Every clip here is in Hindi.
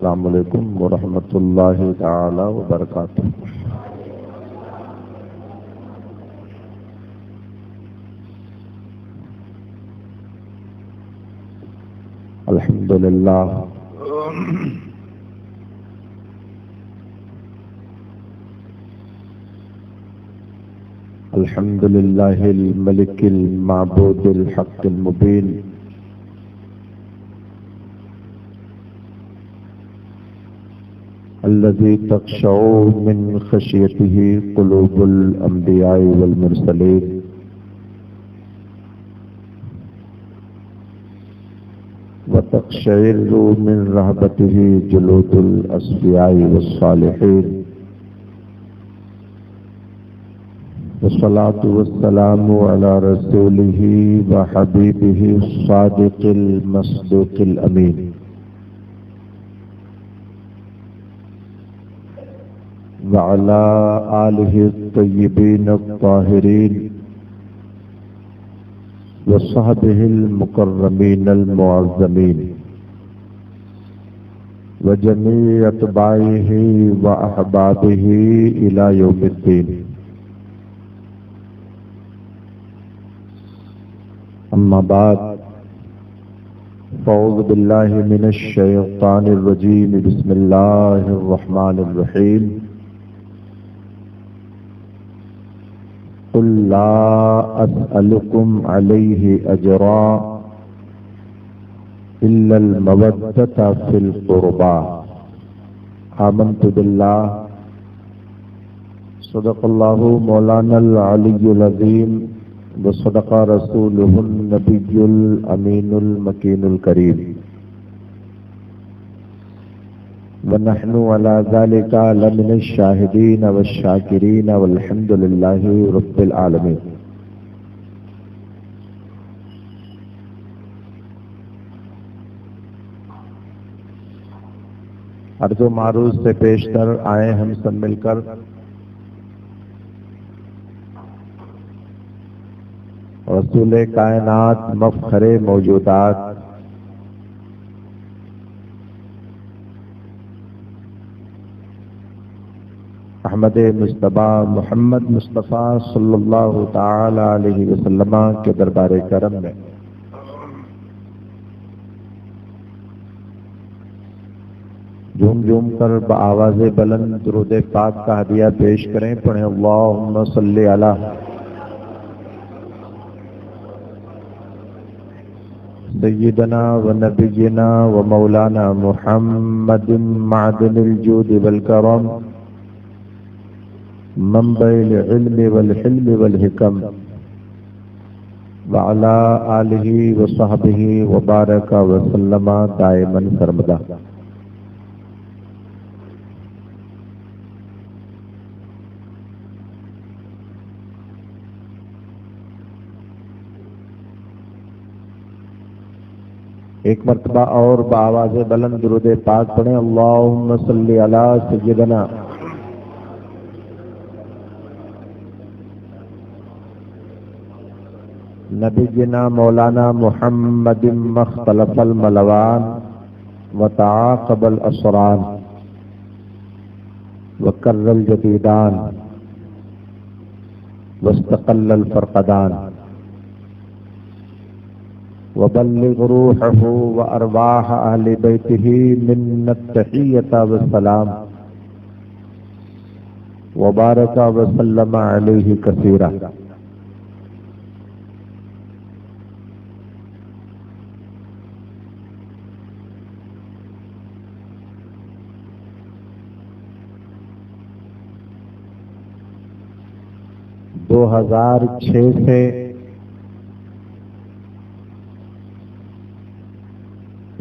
अस्सलामु अलैकुम वरहमतुल्लाहि ताला वबरकातुहू। अल्हम्दुलिल्लाह अल्हम्दुलिल्लाहिल मलिकिल माबूदिल हक़्क़िल मुबीन अल्लज़ी तख़शअउ मिन ख़शियतिही क़ुलूबुल अंबियाइ वल मुरसलीन व तक़शइर्रु मिन रहबतिही जुलूदुल अस्फ़ियाइ वस्सालिहीन वस्सलातु वस्सलामु अला रसूलिही व हबीबिही अस्सादिक़िल मस्दूक़िल अमीन व अला आलिहि अत्तय्यिबीन अत्ताहिरीन व सहबिहिल मुकर्रमीन अल मुअज़्ज़मीन व जमीइ अत्बाइही व अहबाबिही इला यौमिद्दीन। अम्मा बाद फ़अऊज़ु बिल्लाहि मिनश शैतानिर रजीम बिस्मिल्लाहिर रहमानिर रहीम। क़ुल ला अस्अलुकुम अलैहि अजरा इल्लल मवद्दता फ़िल क़ुरबा। आमन्तु बिल्लाह सदक़ल्लाहु मौलानल अलियुल अज़ीम व सदक़ा रसूलुहुन नबियुल अमीनुल मकीनुल करीम व नहनु अला ज़ालिका लमिनश शाहिदीन वश्शाकिरीन वल्हम्दुलिल्लाहि रब्बिल आलमीन। अर्ज़ो मारूज़ से पेशतर आए हम सब मिलकर रसूल कायनात मफ़ख़रे मौजूदात अहमद मुस्तफ़ा मोहम्मद मुस्तफ़ा सल्लल्लाहु ताला अलैहि वसल्लम के दरबार करम में झूम झूम कर बआवाज़ बुलंद दुरूद पाक का हदिया पेश करें। पढ़ें अल्लाहुम्मा सल्ली अला सय्यिदना व नबिय्यिना व मौलाना मुहम्मदिन मअदनिल जूद वल करम मंबइल इल्म वल हिल्म वल हिकम व अला आलिहि व सहबिहि व बारका व सल्लमा दाइमन सरमदा। एक मर्तबा और बावाज़ बुलंद दुरूद पाक पढ़ें। अल्लाहुम्मा सल्ली अला सय्यिदना नबिय्यिना मौलाना मुहम्मदिन मख्तलफल मलवान व तआक़बल असरान व कर्रल जदीदान वस्तक़ल्लल फ़रक़दान व बल्लिग़ रूहहू व अरवाह अहले बैतिही मिन्नत तहिय्यता व सलाम व बारका व सल्लम अलैहि कसीरा। दो 2006 से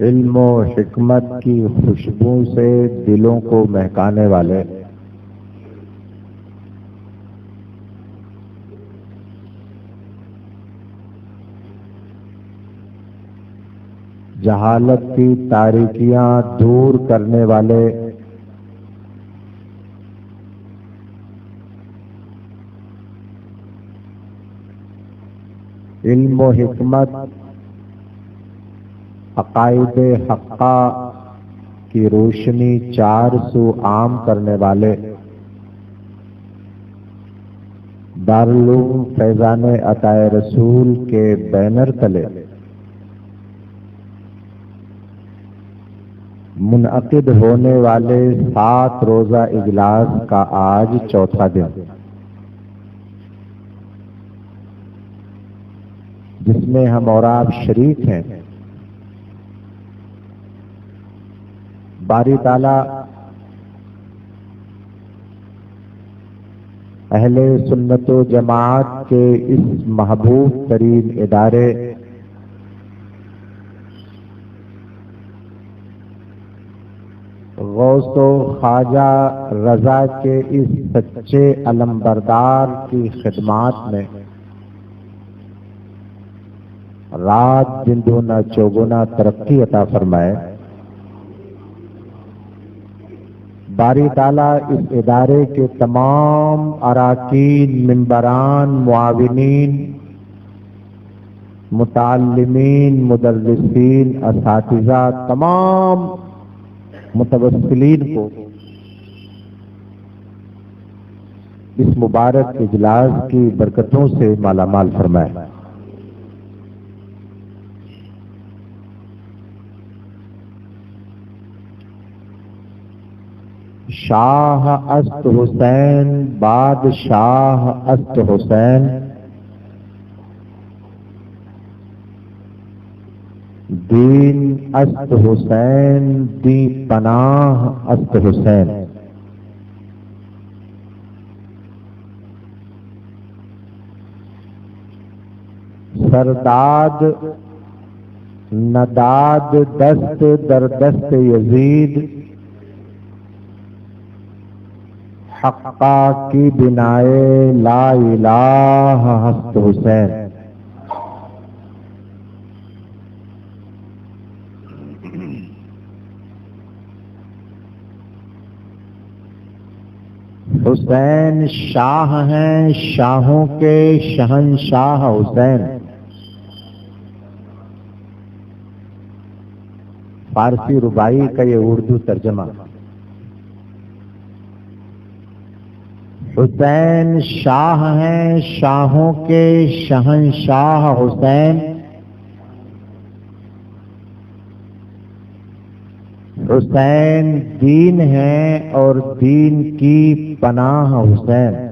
इल्म और हिकमत की खुशबू से दिलों को महकाने वाले जहालत की तारीकियां दूर करने वाले इल्म व हिकमत अकायदे हक्का की रोशनी 400 आम करने वाले दारुल फैजान अताए रसूल के बैनर तले मुनअकिद होने वाले 7 रोजा इजलास का आज चौथा दिन, जिसमें हम और आप शरीक हैं। बारी ताला अहले सुन्नत व जमात के इस महबूब तरीन इदारे गौसो ख्वाजा रजा के इस सच्चे अलमबरदार की खिदमत में रात दिन दूना चौगुना तरक्की अता फरमाए। बारी ताला इस इदारे के तमाम अराकीन, मिंबरान, मुआविनीन, मुताल्लिमीन, मुदर्रिसीन, असातिज़ा, तमाम मुतवस्सिलीन को इस मुबारक इजलास की बरकतों से मालामाल फरमाए। शाह अस्त हुसैन, बादशाह अस्त हुसैन, दीन अस्त हुसैन, दी पनाह अस्त हुसैन। सरदाद नदाद दस्त दर दस्त यजीद, हक्का की बिनाए ला इलाहा हस्त हुसैन। हुसैन शाह हैं, शाहों के शहंशाह हुसैन। फारसी रुबाई का ये उर्दू तर्जमा। हुसैन शाह हैं, शाहों के शहंशाह हुसैन। हुसैन दीन है और दीन की पनाह हुसैन।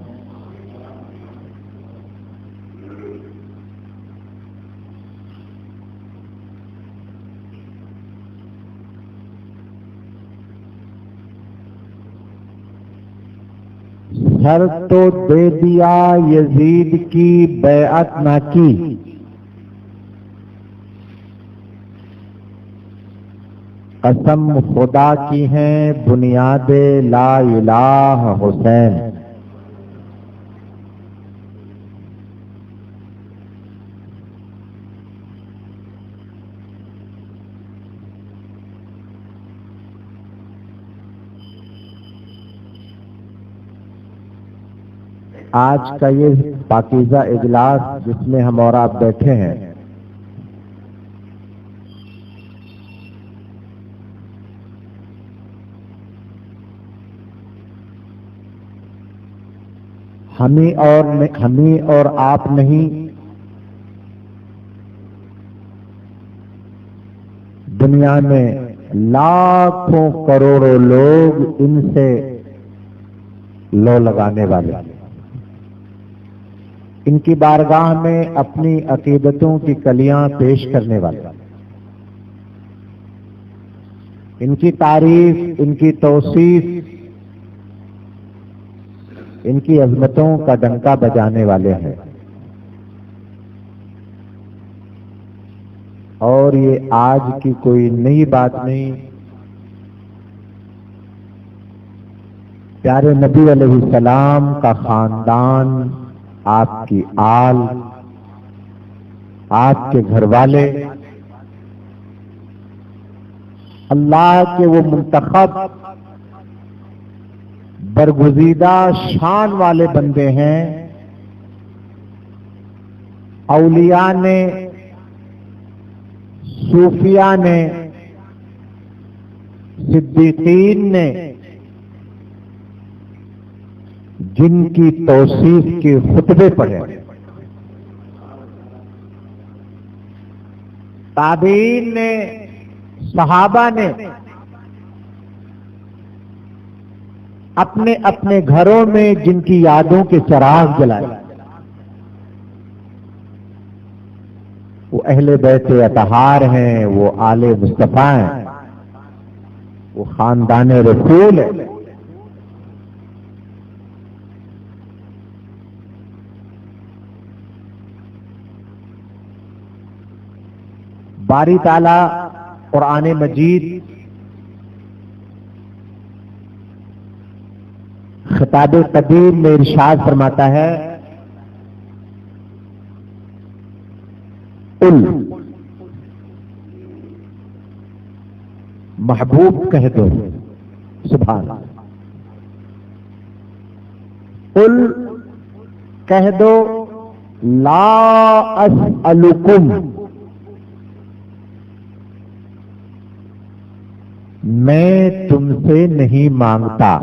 सर तो दे दिया यजीद की बैअत ना की, कसम खुदा की है बुनियादे ला इलाहा हुसैन। आज का ये पाकीज़ा इजलास जिसमें हम और आप बैठे हैं, हमी और आप नहीं, दुनिया में लाखों करोड़ों लोग इनसे लो लगाने वाले, इनकी बारगाह में अपनी अकीदतों की कलियां पेश करने वाले, इनकी तारीफ, इनकी तौसीफ, इनकी अजमतों का डंका बजाने वाले हैं। और ये आज की कोई नई बात नहीं। प्यारे नबी अलैहिस्सलाम का खानदान, आपकी आल, आपके घर वाले अल्लाह के वो मुंतखब बरगुज़ीदा शान वाले बंदे हैं। औलिया ने, सूफिया ने, सिद्दीकीन ने जिनकी तौसीफ के खुतबे पढ़े, ताबीन ने, सहाबा ने अपने अपने घरों में जिनकी यादों के चिराग जलाए, वो अहले बैत अतहार हैं, वो आले मुस्तफा हैं, वो खानदान रसूल है। बारी ताला कुरान मजीद खिताब कदीम में इरशाद फरमाता है, कुल महबूब कह दो, सुभान अल्लाह, कुल कह दो, ला अस्अलुकुम, मैं तुमसे नहीं मांगता,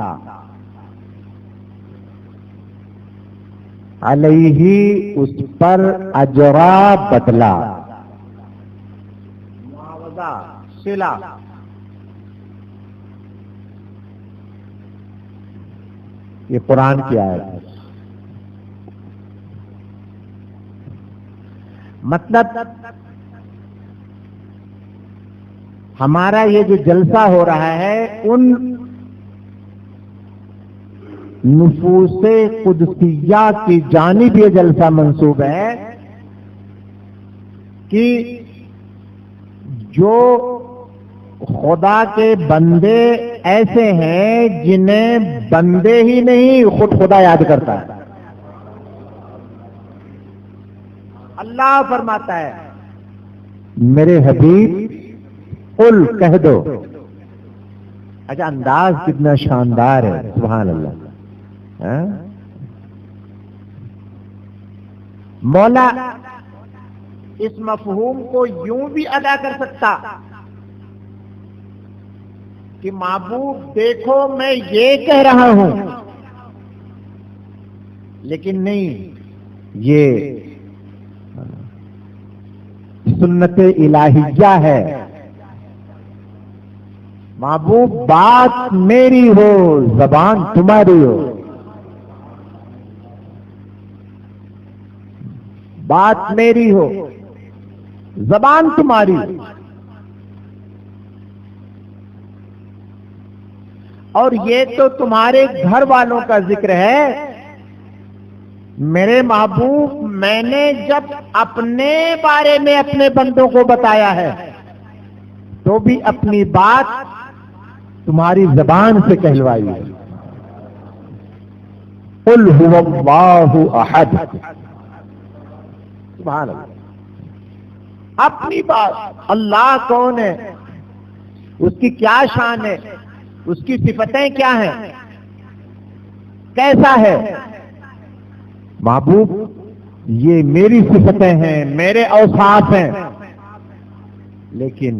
अलैहि उस पर अजरा बदला, मुआवजा सिला, ये कुरान की आयत है। मतलब हमारा ये जो जलसा हो रहा है उन नुफूसे कुदसिया की जानिब ये जलसा मंसूब है कि जो खुदा के बंदे ऐसे हैं जिन्हें बंदे ही नहीं खुद खुदा याद करता है। अल्लाह फरमाता है, मेरे हबीब कुल कह दो। अच्छा, अंदाज कितना शानदार है, सुभान अल्लाह। मौला इस मफहूम को यूं भी अदा कर सकता कि महबूब देखो मैं ये कह रहा हूं, लेकिन नहीं, ये सुन्नत इलाहिया है। महबूब बात मेरी हो, जबान तुम्हारी हो, बात मेरी हो, जबान तुम्हारी हो। और ये तो तुम्हारे घर वालों का जिक्र है। मेरे महबूब, मैंने जब अपने बारे में अपने बंदों को बताया है तो भी अपनी बात तुम्हारी जबान से कहलवाई है। कुल हुवल्लाहु अहद, सुभान अल्लाह। अपनी बात, अल्लाह कौन है, उसकी क्या शान है, उसकी सिफतें क्या हैं, कैसा है। महबूब, ये मेरी सिफतें हैं, मेरे औसाफ हैं, लेकिन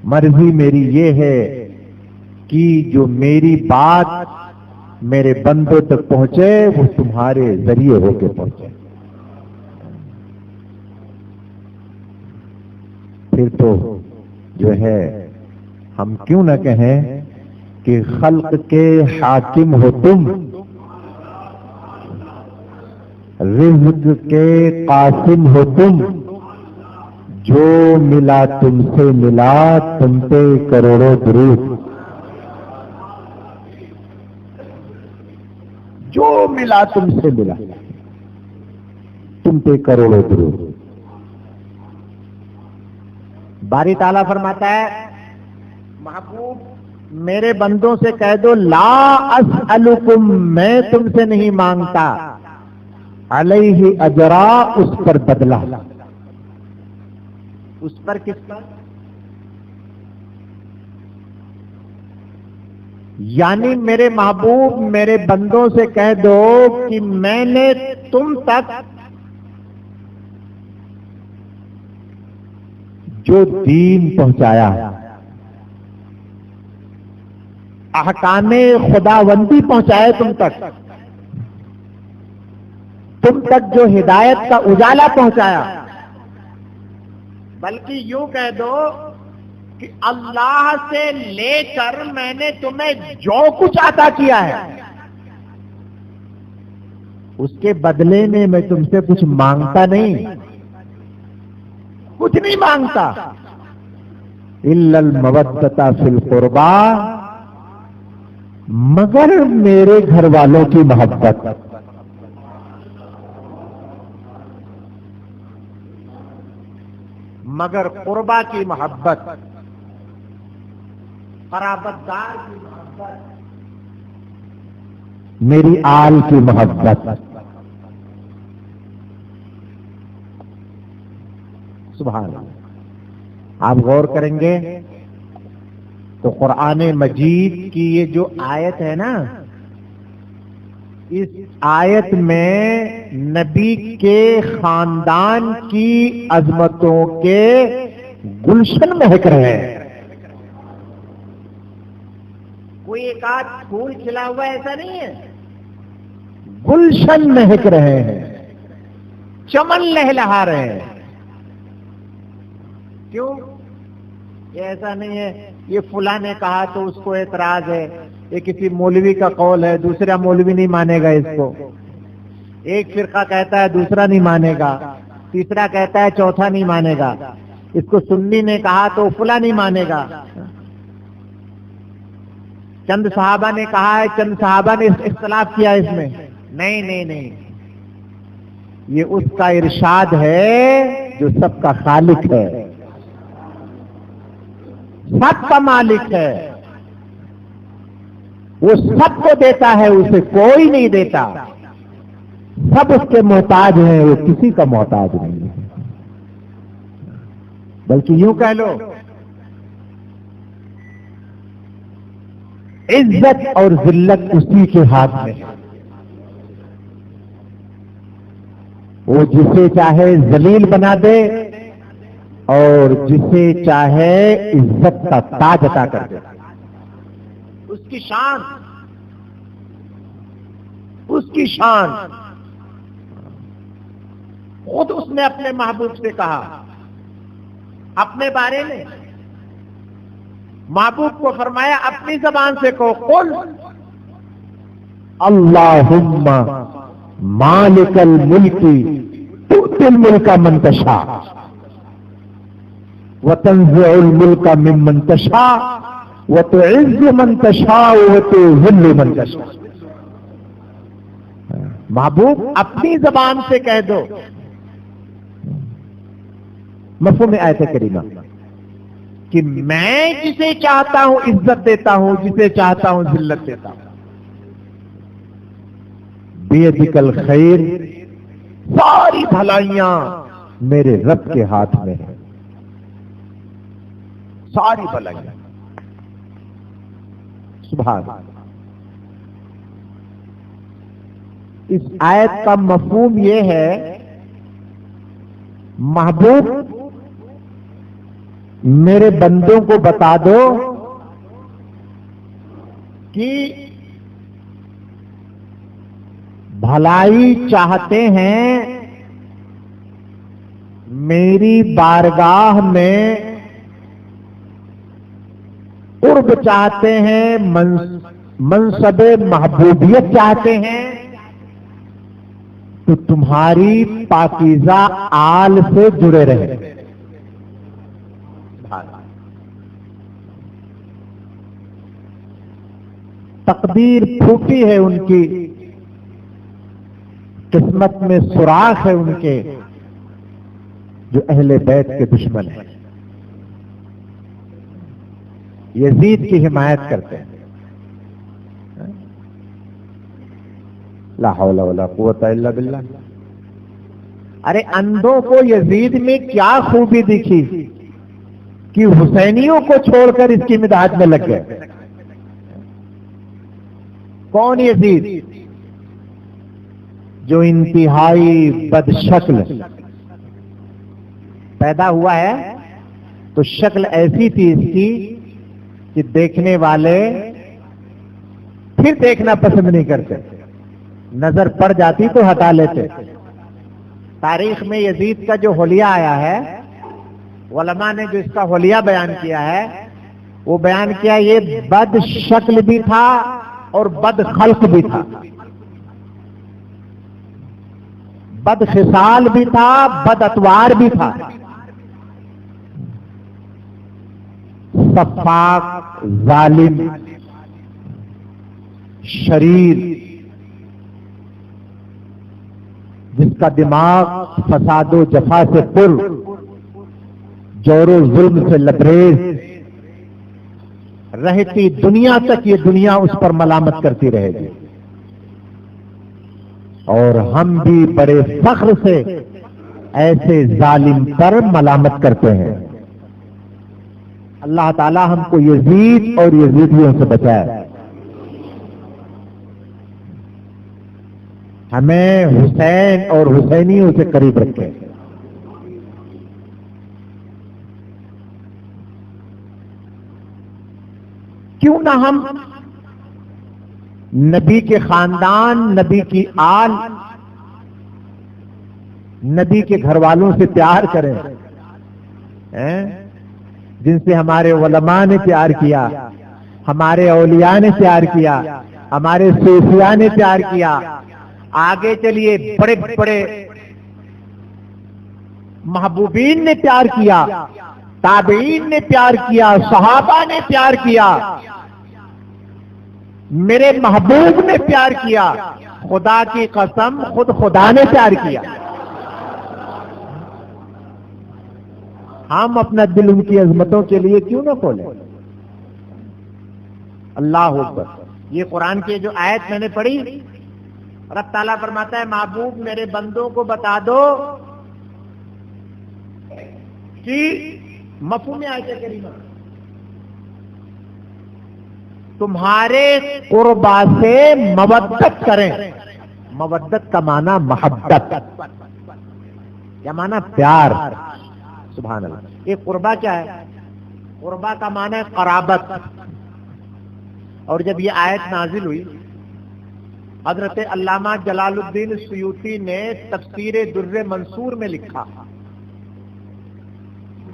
मर्जी मेरी ये है कि जो मेरी बात मेरे बंदों तक पहुंचे वो तुम्हारे जरिए होके पहुंचे। फिर तो जो है हम क्यों न कहें कि खल्क के हाकिम हो तुम, रिज़्क के कासिम हो तुम, जो मिला तुमसे मिला, तुम पे करोड़ों दुरूद। जो मिला तुमसे मिला, तुम पे करोड़ों दुरूद। बारी ताला फरमाता है, महबूब मेरे बंदों से कह दो, ला अस्अलुकुम, मैं तुमसे नहीं मांगता, अलैहि अजरा, उस पर बदला। उस पर किस पर? यानी मेरे महबूब मेरे बंदों से कह दो कि मैंने तुम तक जो दीन पहुंचाया, अहकामे खुदावंदी पहुंचाए तुम तक जो हिदायत का उजाला पहुंचाया, बल्कि यूं कह दो कि अल्लाह से लेकर मैंने तुम्हें जो कुछ अता किया है उसके बदले में मैं तुमसे कुछ मांगता नहीं, कुछ नहीं मांगता। इल्लल मवद्दता फिल कुर्बा, मगर मेरे घर वालों की मोहब्बत। मगर कुर्बा की मोहब्बत, क़राबतदार की मोहब्बत, मेरी आल की मोहब्बत। सुभान अल्लाह। आप गौर करेंगे तो कुरान मजीद की ये जो आयत है ना, इस आयत में नबी के खानदान की अजमतों के गुलशन महक रहे हैं। कोई एक आध फूल खिला हुआ ऐसा नहीं है, गुलशन महक रहे हैं, चमन लहलहा रहे हैं। क्यों? ये ऐसा नहीं है ये फुला ने कहा तो उसको एतराज है, ये किसी मौलवी का कौल है, दूसरा मौलवी नहीं मानेगा इसको। एक फिरका कहता है दूसरा नहीं मानेगा, तीसरा कहता है चौथा नहीं मानेगा, इसको सुन्नी ने कहा तो फुला नहीं मानेगा। चंद सहाबा ने कहा है, चंद सहाबा ने इख्तिलाफ किया इसमें। नहीं नहीं नहीं, ये उसका इरशाद है जो सबका खालिक है, सबका मालिक है, वो सबको देता है, उसे कोई नहीं देता, सब उसके मोहताज हैं, वो किसी का मोहताज नहीं है। बल्कि यूं कह लो इज्जत और जिल्लत उसी के हाथ में है। वो जिसे चाहे जलील बना दे और जिसे चाहे इज्जत का ताज अता कर दे। उसकी शान, उसकी शान। खुद उसने अपने महबूब से कहा अपने बारे में, महबूब को फरमाया अपनी जबान से कहो, कुल अल्लाहुम्मा मालिकल मुल्की तुतिल मुल्का मन तशा व तंज़िउल मुल्का मिम्मन तशा व तुइज़्ज़ु मन तशा व तुज़िल्लु मन तशा। महबूब अपनी जबान से कह दो। मफ़हूम है आयत करीमा कि मैं जिसे चाहता हूं इज्जत देता हूं, जिसे चाहता हूं जिल्लत देता हूं। बियदिकल खैर, सारी भलाइयां मेरे रब के हाथ में है, सारी भलाइयां। सुभान। इस आयत का मफहूम यह है, महबूब मेरे बंदों को बता दो कि भलाई चाहते हैं, मेरी बारगाह में कुर्ब चाहते हैं, मनसबे महबूबियत चाहते हैं, तो तुम्हारी पाकीज़ा आल से जुड़े रहे। तकदीर फूटी है उनकी, किस्मत में सुराख है उनके, जो अहले बैत के दुश्मन हैं, यजीद की हिमायत करते हैं। ला हौला वला कुव्वता इल्ला बिल्लाह। अरे अंधों को यजीद में क्या खूबी दिखी कि हुसैनियों को छोड़कर इसकी मिदाद में लग गए। कौन यजीद? जो इंतहाई बदशक्ल पैदा हुआ है, तो शक्ल ऐसी थी इसकी कि देखने वाले फिर देखना पसंद नहीं करते, नजर पड़ जाती तो हटा लेते। तारीख में यजीद का जो होलिया आया है, उलमा ने जो इसका होलिया बयान किया है, वो बयान किया ये बद शक्ल भी था और बद खल्क भी था, बद खिसाल भी था, बद अतवार भी था। सफाक, जालिम, शरीर, जिसका दिमाग फसादो जफा से पुर, जोरो जुल्म से लबरेज, रहती दुनिया तक ये दुनिया उस पर मलामत करती रहेगी। और हम भी बड़े फख्र से ऐसे जालिम पर मलामत करते हैं। अल्लाह ताला हमको यजीद और यजीदियों से बचाए, हमें हुसैन और हुसैनियों से करीब रखे। क्यों ना हम नबी के खानदान, नबी की आल, नबी के घर वालों से प्यार करें, जिनसे हमारे उलमा ने प्यार किया, हमारे औलिया ने प्यार किया, हमारे सूफिया ने प्यार किया। आगे चलिए, बड़े बड़े महबूबीन ने प्यार किया, ताबईन ने प्यार किया, सहाबा ने प्यार किया, मेरे महबूब ने प्यार किया। खुदा की कसम, खुद खुदा ने प्यार किया। हम अपना दिल उनकी अजमतों के लिए क्यों ना खोलें? अल्लाह अकबर। ये कुरान की जो आयत मैंने पढ़ी, रब ताला फरमाता है, महबूब मेरे बंदों को बता दो कि मफहूम आयत करीमा तुम्हारे कुर्बा से मवद्दत करें। मवद्दत का माना मोहब्बत, क्या माना? प्यार। सुभान अल्लाह। ये कुर्बा क्या है? कुर्बा का माना है कराबत। और जब ये आयत नाजिल हुई, हजरत अल्लामा जलालुद्दीन सुयूती ने तफसीर दुर्र मंसूर में लिखा,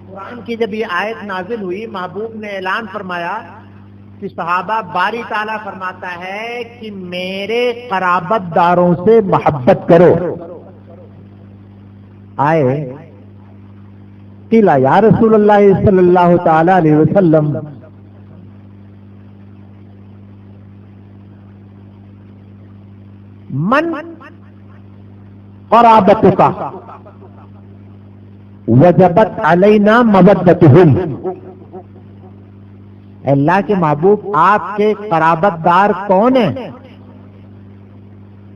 कुरान की जब ये आयत नाजिल हुई, महबूब ने ऐलान फरमाया कि सहाबा, बारी ताला फरमाता है कि मेरे कराबतदारों से मोहब्बत करो। आए किला या रसूलुल्लाह सल्लल्लाहु ताला अलैहि वसल्लम, मन कराबतुका वजबत अलैना मवद्दतुहुम। अल्लाह के महबूब, आपके कराबतदार कौन है?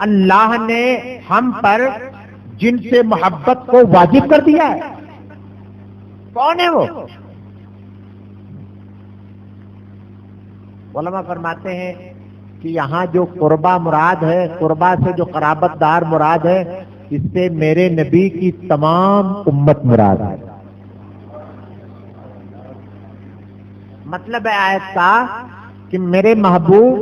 अल्लाह ने हम पर जिनसे मोहब्बत को वाजिब कर दिया है। कौन है वो? उलमा फरमाते हैं कि यहां जो कुर्बा मुराद है, कुर्बा से जो कराबतदार मुराद है, इससे मेरे नबी की तमाम उम्मत मुराद है। मतलब है आयत का कि मेरे महबूब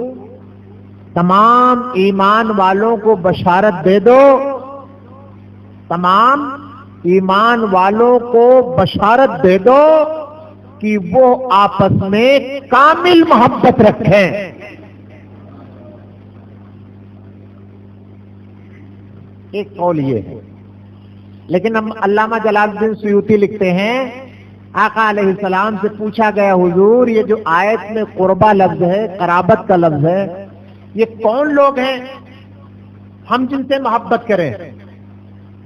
तमाम ईमान वालों को बशारत दे दो, तमाम ईमान वालों को बशारत दे दो कि वो आपस में कामिल मोहब्बत रखें। एक कौल ये है, लेकिन हम अल्लामा जलालुद्दीन सुयूती लिखते हैं, आका अलैहिस्सलाम से पूछा गया, हुजूर ये जो आयत में कुर्बा लफ्ज है, कराबत का लफ्ज है, ये कौन लोग हैं हम जिनसे मोहब्बत करें?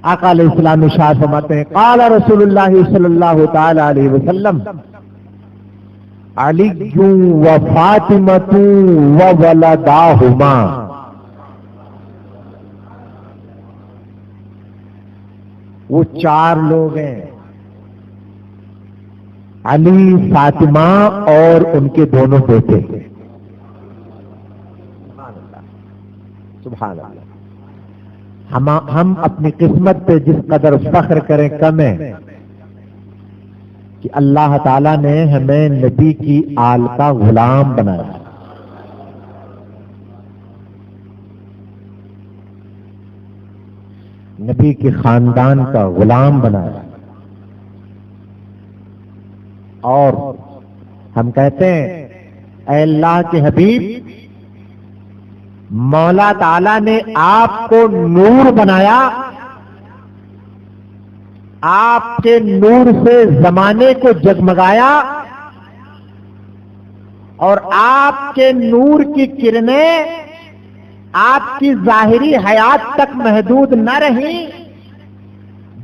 आका अलैहिस्सलाम इरशाद फरमाते हैं, क़ाला रसूलुल्लाह सल्लल्लाहु ताला अलैहि वसल्लम अलीय्यु व फातिमतु व वलदाहुमा। वो चार लोग हैं, अली, फातिमा और उनके दोनों बेटे। सुभान अल्लाह। हम अपनी किस्मत पे जिस कदर फख्र करें कम है कि अल्लाह ताला ने हमें नबी की आल का गुलाम बनाया। नबी के खानदान का गुलाम बनाया। और हम कहते हैं, ऐ अल्लाह के हबीब, मौला ताला ने आपको नूर बनाया, आपके नूर से जमाने को जगमगाया, और आपके नूर की किरणें आपकी जाहिरी हयात तक महदूद न रही,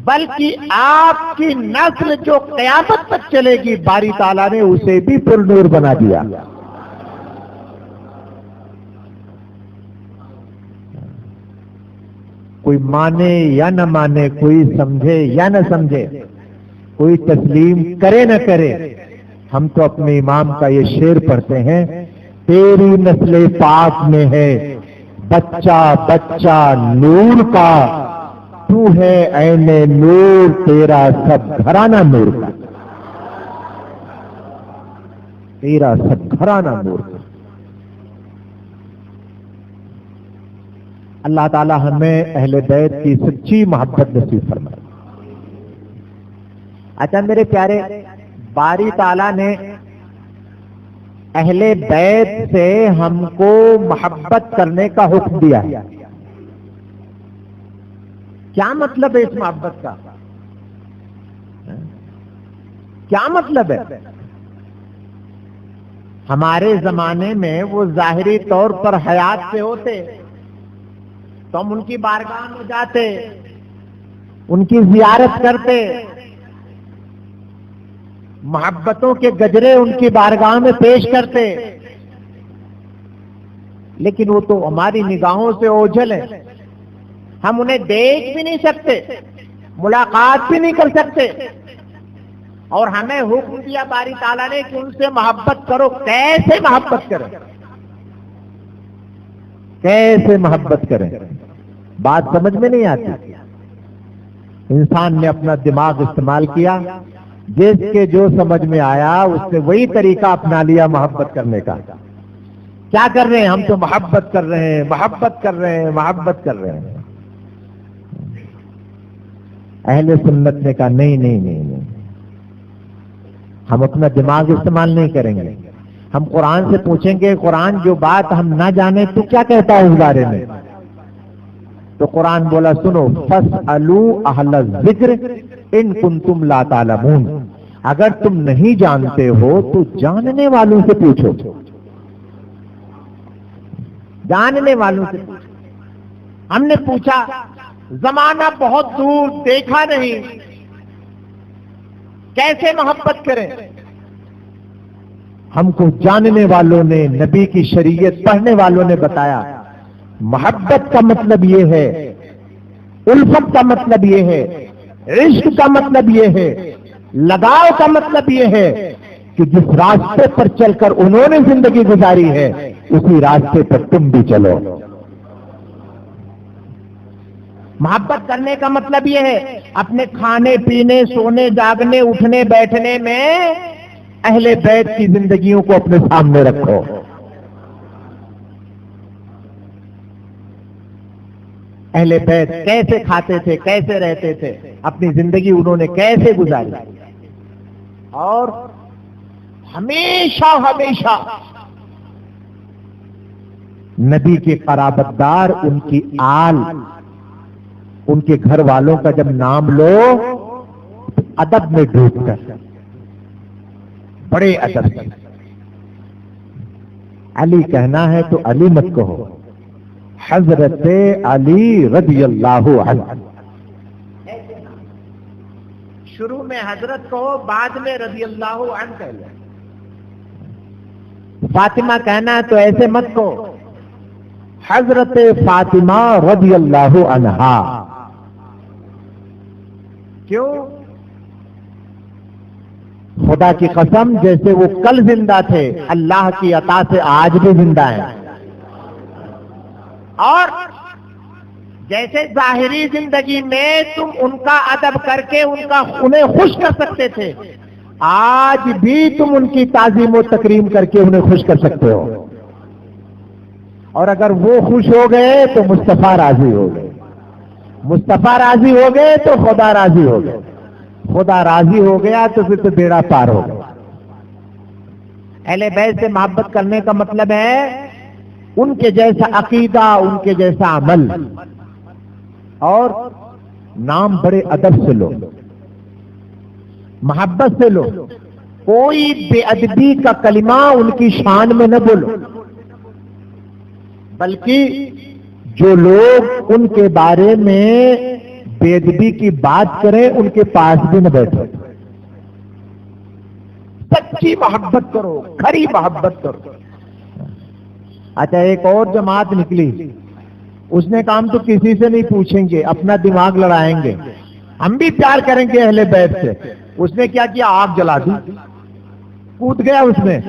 बल्कि आपकी नस्ल जो क़यामत तक चलेगी, बारी ताला ने उसे भी पुरनूर बना दिया। कोई माने या न माने, कोई समझे या न समझे, कोई तस्लीम करे न करे, हम तो अपने इमाम का ये शेर पढ़ते हैं, तेरी नस्ल पाक में है बच्चा बच्चा नूर का, तू है ऐने नूर, तेरा सब घराना नूर का, तेरा सब घराना नूर का। अल्लाह ताला हमें अहले बैत की सच्ची मोहब्बत नसीब फरमाए। अच्छा मेरे प्यारे, बारी ताला ने अहले बैत से हमको मोहब्बत करने का हुक्म दिया है। क्या मतलब है इस मोहब्बत का? क्या मतलब है? हमारे जमाने में वो जाहिरी तौर पर हयात से होते तो हम उनकी बारगाह में जाते, उनकी जियारत करते, मोहब्बतों के गजरे उनकी बारगाह में पेश करते, लेकिन वो तो हमारी निगाहों से ओझल है, हम उन्हें देख भी नहीं सकते, मुलाकात भी नहीं कर सकते, और हमें हुक्म दिया बारी ताला ने कि उनसे मोहब्बत करो। कैसे मोहब्बत करें? कैसे मोहब्बत करें? बात समझ में नहीं आती। इंसान ने अपना दिमाग इस्तेमाल किया, जिसके जो समझ में आया उसने वही तरीका अपना लिया मोहब्बत करने का। क्या कर रहे हैं? हम तो मोहब्बत कर रहे हैं, मोहब्बत कर रहे हैं, मोहब्बत कर रहे हैं। अहले सुन्नत ने कहा नहीं नहीं नहीं नहीं, हम अपना दिमाग इस्तेमाल नहीं करेंगे। हम कुरान से पूछेंगे, कुरान जो बात हम ना जाने तो क्या कहता है उस बारे में? तो कुरान बोला, सुनो, फस्अलू अहल ज़िक्र इन कुंतुम ला तालमून, अगर तुम नहीं जानते हो तो जानने वालों से पूछो, जानने वालों से पूछो। हमने पूछा, जमाना बहुत दूर, देखा नहीं, कैसे मोहब्बत करें? हमको जानने वालों ने, नबी की शरीयत पढ़ने वालों ने बताया, मोहब्बत का मतलब ये है, उल्फत का मतलब ये है, इश्क का मतलब ये है, लगाव का मतलब ये है कि जिस रास्ते पर चलकर उन्होंने जिंदगी गुजारी है उसी रास्ते पर तुम भी चलो। मोहब्बत करने का मतलब यह है, अपने खाने पीने, सोने, जागने, उठने बैठने में अहले बैत की जिंदगियों को अपने सामने रखो। अहले बैत कैसे खाते थे, कैसे रहते थे, अपनी जिंदगी उन्होंने कैसे गुजारी, और हमेशा हमेशा नबी के क़राबतदार, उनकी आल, उनके घर वालों का जब नाम लो अदब में डूबकर, बड़े अदब से। अली कहना है तो अली मत कहो, हजरत अली रज़ियल्लाहु अन्हु। शुरू में हजरत कहो, बाद में रज़ियल्लाहु अन्हु कह लो। फातिमा कहना है तो ऐसे मत कहो, हजरत फातिमा रज़ियल्लाहु अन्हा। क्यों? खुदा की कसम, जैसे वो कल जिंदा थे, अल्लाह की अता से आज भी जिंदा है। और जैसे जाहिरी जिंदगी में तुम उनका अदब करके उन्हें खुश कर सकते थे, आज भी तुम उनकी ताजीम और तकरीम करके उन्हें खुश कर सकते हो। और अगर वो खुश हो गए तो मुस्तफा राजी हो गए। मुस्तफा राजी हो गए तो खुदा राजी हो गए, खुदा राजी हो गया तो फिर तो बेड़ा पार हो गया। अहले बैत से मोहब्बत करने का मतलब है उनके जैसा अकीदा, उनके जैसा अमल, और नाम बड़े अदब से लो, मोहब्बत से लो। कोई बेअदबी का कलिमा उनकी शान में न बोलो, बल्कि जो लोग उनके बारे में बेअदबी की बात करें उनके पास भी न बैठो। सच्ची मोहब्बत करो, खरी मोहब्बत करो। अच्छा, एक और जमात निकली, उसने काम तो किसी से नहीं पूछेंगे, अपना दिमाग लड़ाएंगे, हम भी प्यार करेंगे अहले बैत से। उसने क्या किया, आग जला दी, कूद गया उसमें।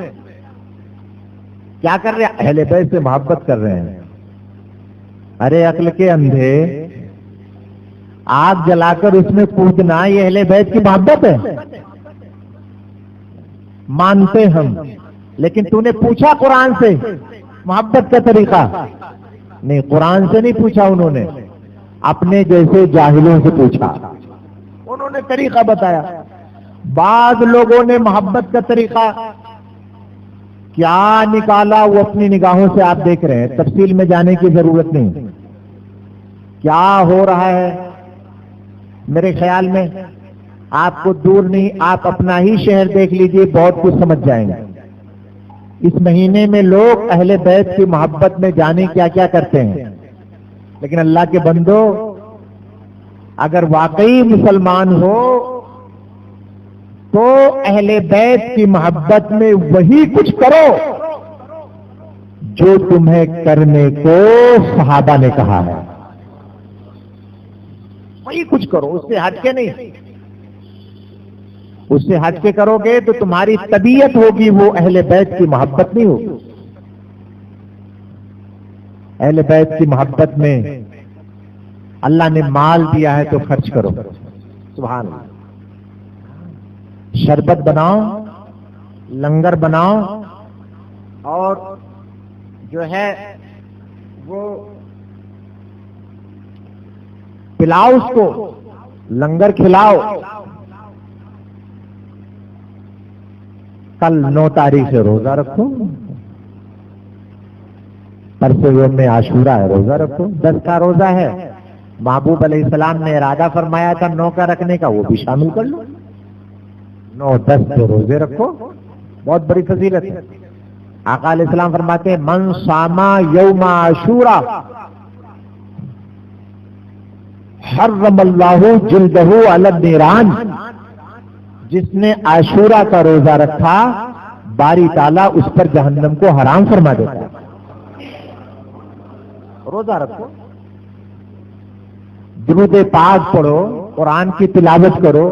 क्या कर रहे हैं, अहले बैत से मोहब्बत कर रहे हैं। अरे अक्ल के अंधे, आग जलाकर उसमें कूदना ये अहले बैत की मोहब्बत है? मानते हम, लेकिन तूने पूछा कुरान से मोहब्बत का तरीका? नहीं, कुरान से नहीं पूछा उन्होंने, अपने जैसे जाहिलों से पूछा, उन्होंने तरीका बताया। बाद लोगों ने मोहब्बत का तरीका क्या निकाला वो अपनी निगाहों से आप देख रहे हैं, तफसील में जाने की जरूरत नहीं। क्या हो रहा है मेरे ख्याल में आपको दूर नहीं, आप अपना ही शहर देख लीजिए, बहुत कुछ समझ जाएंगे। इस महीने में लोग अहले बैत की मोहब्बत में जाने क्या क्या करते हैं। लेकिन अल्लाह के बंदो, अगर वाकई मुसलमान हो तो अहले बैत की मोहब्बत में वही कुछ करो जो तुम्हें करने को सहाबा ने कहा है, वही कुछ करो, उससे हटके नहीं। उससे हटके करोगे तो तुम्हारी तबीयत होगी वो अहले बैत की मोहब्बत नहीं होगी। अहले बैत की मोहब्बत में अल्लाह ने माल दिया है तो खर्च करो, सुभान अल्लाह। शरबत बनाओ, लंगर बनाओ, और जो है वो पिलाओ, उसको लंगर खिलाओ। कल 9 तारीख से रोजा रखो, परसों योम में आशूरा है, रोजा रखो। 10 का रोजा है, महबूब अलैहिस्सलाम ने इरादा फरमाया था 9 का रखने का, वो भी शामिल कर लो। 9-10 के रोजे रखो, बहुत बड़ी फजीलत है। आका अलैहिस्सलाम फरमाते हैं, मन सामा यौम आशूरा हर्रमल्लाहु जिल्दहु अला निरान। जिसने आशूरा का रोजा रखा, बारी ताला उस पर जहन्नम को हराम फरमा देता है। रोजा रखो, दुरूद पाक पढ़ो, कुरान की तिलावत करो,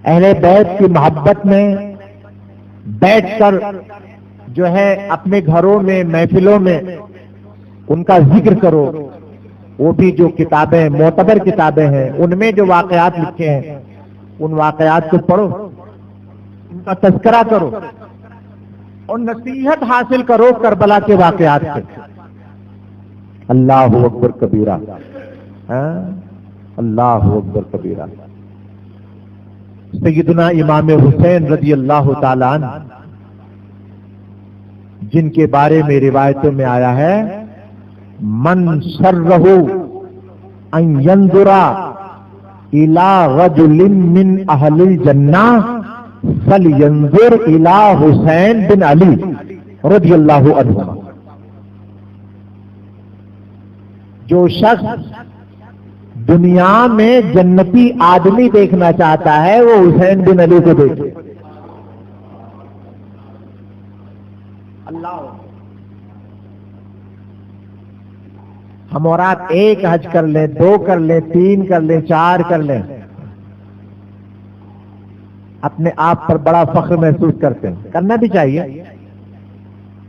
अहले बैत की मोहब्बत में बैठकर जो है अपने घरों में, महफिलों में उनका जिक्र करो। वो भी जो किताबें, मोतबर किताबें हैं, उनमें जो वाकयात लिखे हैं, उन वाकयात को पढ़ो, उनका तज़किरा करो और नसीहत हासिल करो करबला के वाकयात से। अल्लाहु अकबर कबीरा, अल्लाहु अकबर कबीरा। सैयदना इमाम हुसैन रज़ी अल्लाह ताला अन्हु, जिनके बारे में रिवायतों में आया है, मन सर्रहु अन यंजुरा इला रजुलिन मिन अहलिल जन्नह फलयंजुर इला हुसैन बिन अली रज़ियल्लाहु अन्हु। जो शख्स दुनिया में जन्नती आदमी देखना चाहता है वो हुसैन बिन अली को देखे। अल्लाह, हम और आप एक हज कर ले, 2 कर ले, 3 कर ले, 4 कर ले, अपने आप पर बड़ा फख्र महसूस करते हैं, करना भी चाहिए।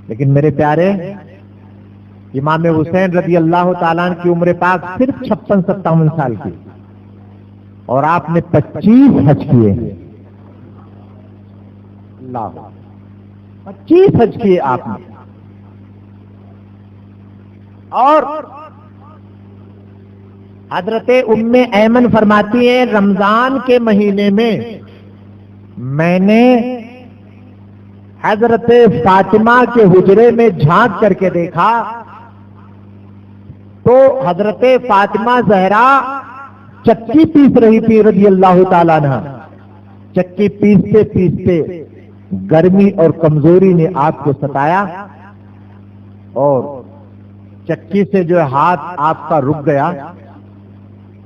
लेकिन मेरे प्यारे, इमाम हुसैन रज़ी अल्लाह ताला अन्हु की उम्र पाक सिर्फ 56-57 साल की, और आपने 25 हज किए। अल्लाह, 25 हज किए आपने। और हजरत उम्मे ऐमन फरमाती है, रमजान के महीने में मैंने हजरत फातिमा के हुजरे में झांक करके देखा तो हजरत फातिमा जहरा चक्की पीस रही थी रज़ी अल्लाह ताला अन्हा। चक्की पीसते पीसते गर्मी और कमजोरी ने आपको सताया और चक्की से जो हाथ आपका रुक गया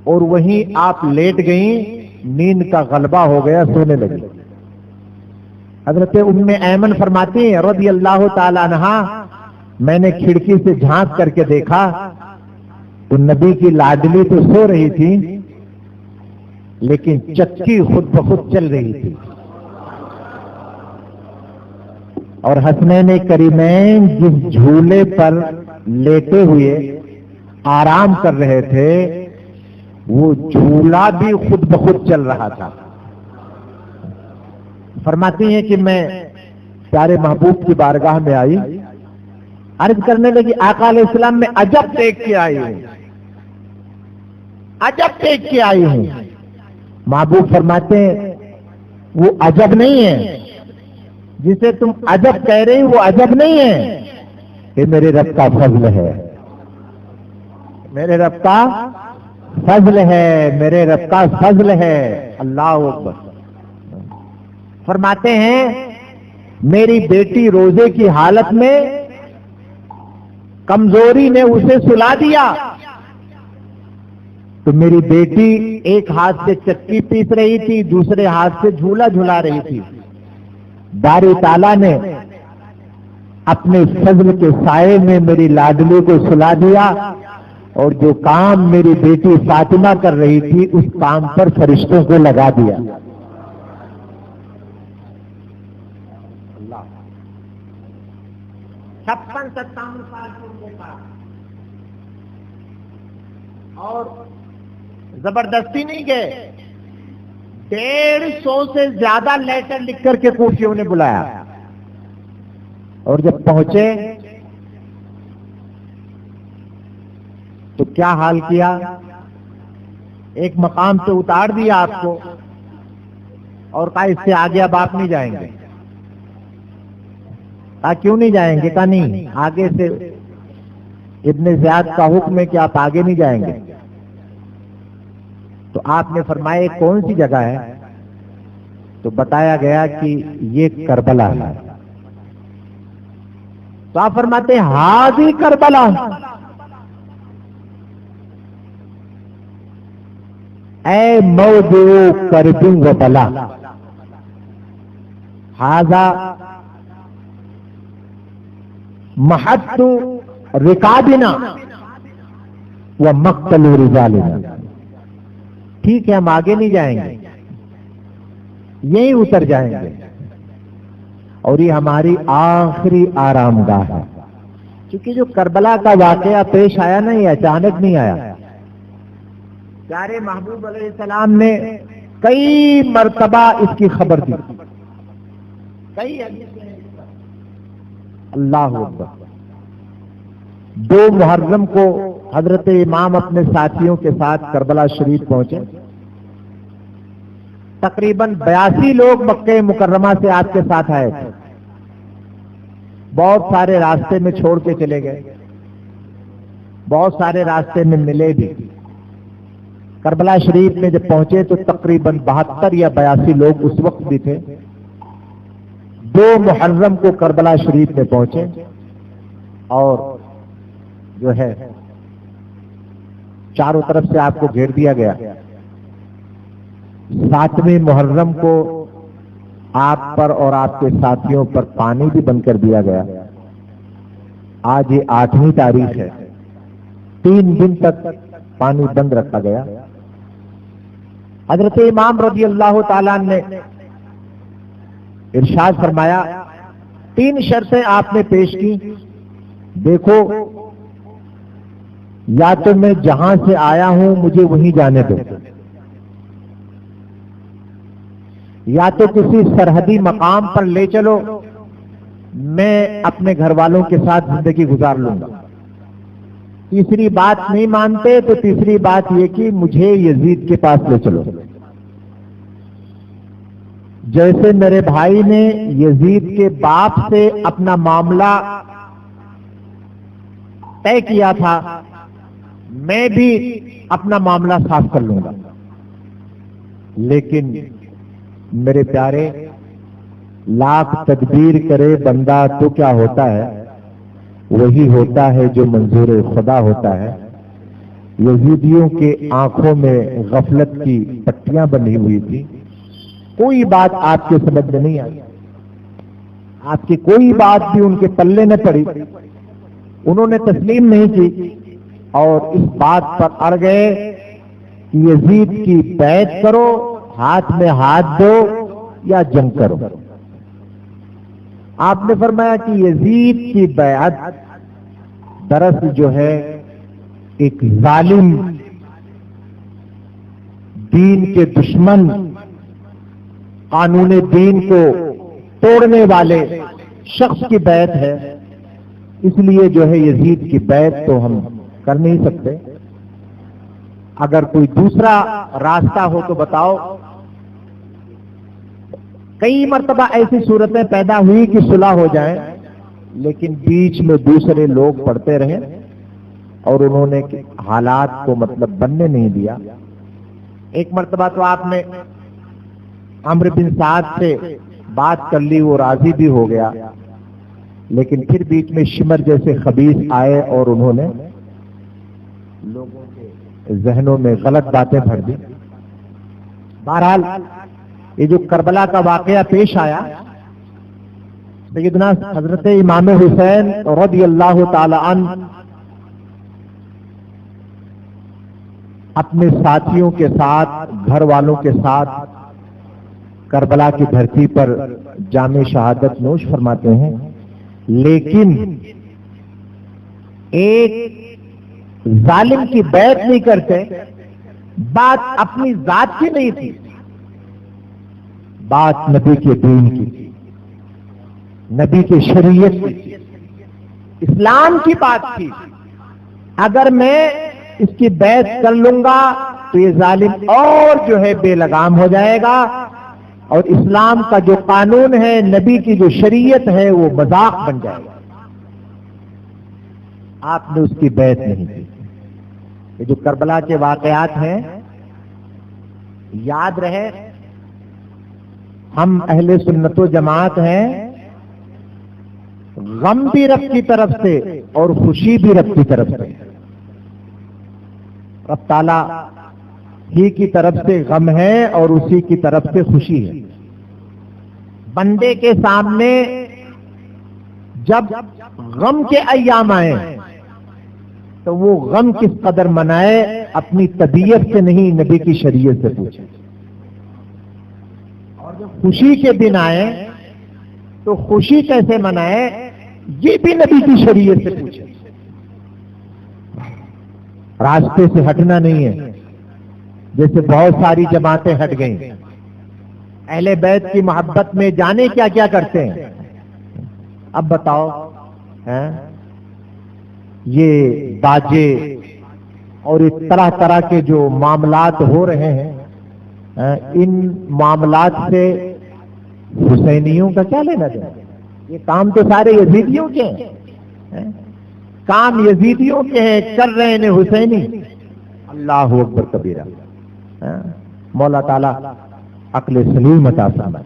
और वहीं आप लेट गई, नींद का गलबा हो गया, सोने लगी। हजरत उम्मे ऐमन फरमाती हैं रज़ी अल्लाह ताला अन्हा, मैंने खिड़की से झांक करके देखा तो नबी की लाडली तो सो रही थी लेकिन चक्की खुद ब खुद चल रही थी और हसनैन करीमैन जिस झूले पर लेटे हुए आराम कर रहे थे वो झूला भी खुद ब खुद चल रहा था। फरमाती हैं कि मैं प्यारे महबूब की बारगाह में आई, अर्ज करने लगी आका अलैहिस्सलाम में अजब देख के आई हूं, अजब देख के आई हूं। महबूब फरमाते हैं वो अजब नहीं है, जिसे तुम अजब कह रही हो वो अजब नहीं है, ये मेरे रब का फजल है, मेरे रब का फजल है, मेरे रब का फजल है। अल्लाह अकबर। फरमाते हैं मेरी बेटी रोजे की हालत में कमजोरी ने उसे सुला दिया तो मेरी बेटी एक हाथ से चक्की पीस रही थी, दूसरे हाथ से झूला झुला रही थी। बारी ताला ने अपने फजल के साए में मेरी लाडली को सुला दिया और जो काम मेरी बेटी फातिमा कर रही थी उस काम पर फरिश्तों को लगा दिया। 56-57 साल की उम्र का और जबरदस्ती नहीं गए, 150 से ज्यादा लेटर लिख करके कूफियों ने बुलाया और जब पहुंचे तो क्या हाल किया, एक मकाम से उतार दिया आपको और कहा इससे आगे अब आप नहीं जाएंगे। कहा क्यों नहीं जाएंगे? कहा नहीं, आगे से इब्ने ज़ियाद का हुक्म है कि आप आगे नहीं जाएंगे। तो आपने फरमाया कौन सी जगह है? तो बताया गया कि ये करबला है। तो आप फरमाते हाजी करबला, ऐ मौजू करबिन व बला, हाजा महत्तु रिकाबिना व मक्तलु रिजालिना। ठीक है, हम आगे नहीं जाएंगे, यही उतर जाएंगे और ये हमारी आखिरी आरामगाह है। क्योंकि जो करबला का वाकया पेश आया ना, ये अचानक नहीं आया। प्यारे महबूब अलैहिस्सलाम ने कई मर्तबा इसकी खबर दी, कई। अल्लाह अकबर। 2 मुहर्रम को हजरत इमाम अपने साथियों के साथ करबला शरीफ पहुंचे। तकरीबन 82 लोग मक्के मुकर्रमा से आपके साथ आए थे। बहुत सारे रास्ते में छोड़ के चले गए, बहुत सारे रास्ते में मिले भी। करबला शरीफ में जब पहुंचे तो तकरीबन 72 या 82 लोग उस वक्त भी थे। 2 मुहर्रम को करबला शरीफ में पहुंचे और जो है चारों तरफ से आपको घेर दिया गया। 7वें मुहर्रम को आप पर और आपके साथियों पर पानी भी बंद कर दिया गया। आज ये 8वीं तारीख है, 3 दिन तक पानी बंद रखा गया। हजरत इमाम रज़ी अल्लाह ताला ने इरशाद फरमाया, 3 शर्तें आपने पेश की। देखो, या तो मैं जहां से आया हूं मुझे वहीं जाने दो, या तो किसी सरहदी मकाम पर ले चलो, मैं अपने घर वालों के साथ जिंदगी गुजार लूंगा, तीसरी बात नहीं मानते तो तीसरी बात ये कि मुझे यजीद के पास ले चलो। जैसे मेरे भाई ने यजीद के बाप से अपना मामला तय किया था, मैं भी अपना मामला साफ कर लूंगा। लेकिन मेरे प्यारे, लाख तदबीर करे बंदा तो क्या होता है, वही होता है जो मंजूर खुदा होता है। यजीदियों के आंखों में गफलत की पट्टियां बनी हुई थी। कोई बात आपके समझ में नहीं आई, आपकी कोई बात भी उनके पल्ले न पड़ी, उन्होंने तस्लीम नहीं की और इस बात पर अड़ गए कि यजीद की बैत करो, हाथ में हाथ दो या जंग करो। आपने फरमाया कि यजीद की बैत दरअसल जो है एक जालिम, दीन के दुश्मन, कानून दीन को तोड़ने वाले शख्स की बैत है, इसलिए जो है यजीद की बैत तो हम कर नहीं सकते। अगर कोई दूसरा रास्ता हो तो बताओ। कई मर्तबा ऐसी सूरतें पैदा हुई कि सुलह हो जाए, लेकिन बीच में दूसरे लोग पड़ते रहे और उन्होंने हालात को मतलब बनने नहीं दिया। एक मर्तबा तो आपने अम्र बिन साद से बात कर ली, वो राजी भी हो गया, लेकिन फिर बीच में शिमर जैसे खबीस आए और उन्होंने लोगों के जहनों में गलत बातें भर दी। बहरहाल ये जो करबला का वाकया पेश आया, सैयदना हजरत इमाम हुसैन रज़ियल्लाहु ताला अन्हु अपने साथियों के साथ, घर वालों के साथ करबला की धरती पर जामे शहादत नोश फरमाते हैं। लेकिन एक जालिम की बैत नहीं करते। बात अपनी जात की नहीं थी, बात नबी के दीन की थी, नबी के शरीयत की थी, इस्लाम की बात थी। अगर मैं इसकी बैत कर लूंगा तो ये जालिम और जो है बेलगाम हो जाएगा और इस्लाम का जो कानून है, नबी की जो शरीयत है, वो मजाक बन जाएगा। आपने उसकी बैत नहीं की। ये जो करबला के वाकयात हैं, याद रहे, हम अहले सुन्नतो जमात हैं, गम भी रब की तरफ से और खुशी भी रब की तरफ से। रब ताला ही की तरफ से गम है और उसी की तरफ से खुशी है। बंदे के सामने जब गम के अय्याम आए तो वो गम किस कदर मनाए, अपनी तबीयत से नहीं, नबी की शरीयत से पूछे। और जब खुशी के दिन आए तो खुशी कैसे मनाए, ये भी नबी की शरीयत से पूछे। रास्ते से हटना नहीं है, जैसे बहुत सारी जमातें हट गई। अहले बैत की मोहब्बत में जाने क्या क्या करते हैं। अब बताओ, हैं? ये बाजे और इस तरह तरह के जो मामलात हो रहे हैं, इन मामलात से हुसैनियों का क्या लेना देना? ये काम तो सारे यजीदियों के हैं, काम यजीदियों के हैं, कर रहे हैं हुसैनी। अल्लाहु अकबर कबीरा। मौला ताला अक्ल सलीम अता फरमाए,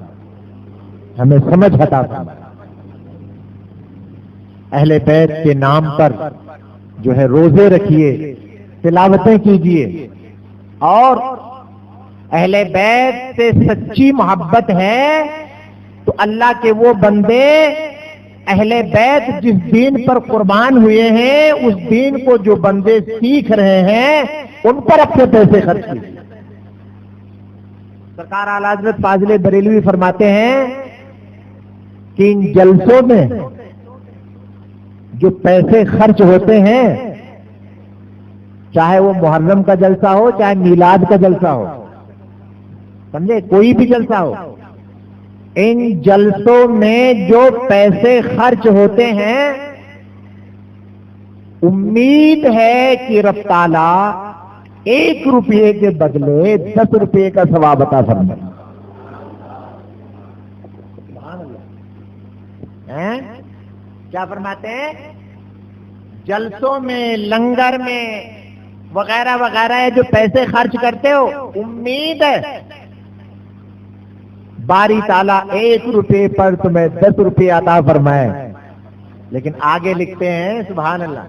हमें समझ अता फरमाए। अहले बैत के नाम पर जो है रोजे रखिए, तिलावतें कीजिए, और अहले बैत से सच्ची मोहब्बत है तो अल्लाह के वो बंदे अहले बैत जिस दीन पर कुर्बान हुए हैं, उस दीन को जो बंदे सीख रहे हैं, उन पर अपने पैसे खर्च कीजिए। सरकार आला हज़रत फाज़िल बरेलवी फरमाते हैं कि इन जलसों में जो पैसे खर्च होते हैं, चाहे वो मुहर्रम का जलसा हो, चाहे मीलाद का जलसा हो, समझे, कोई भी जलसा हो, इन जलसों में जो पैसे खर्च होते हैं उम्मीद है कि रब ताला 1 रुपये के बदले 10 रुपये का सवाब अता फरमाए। क्या फरमाते हैं? जलसों में, लंगर में वगैरह वगैरह जो पैसे खर्च करते हो, उम्मीद है बारी ताला 1 रुपये पर तुम्हें 10 रुपये अता फरमाए। लेकिन आगे लिखते हैं, सुभान अल्लाह,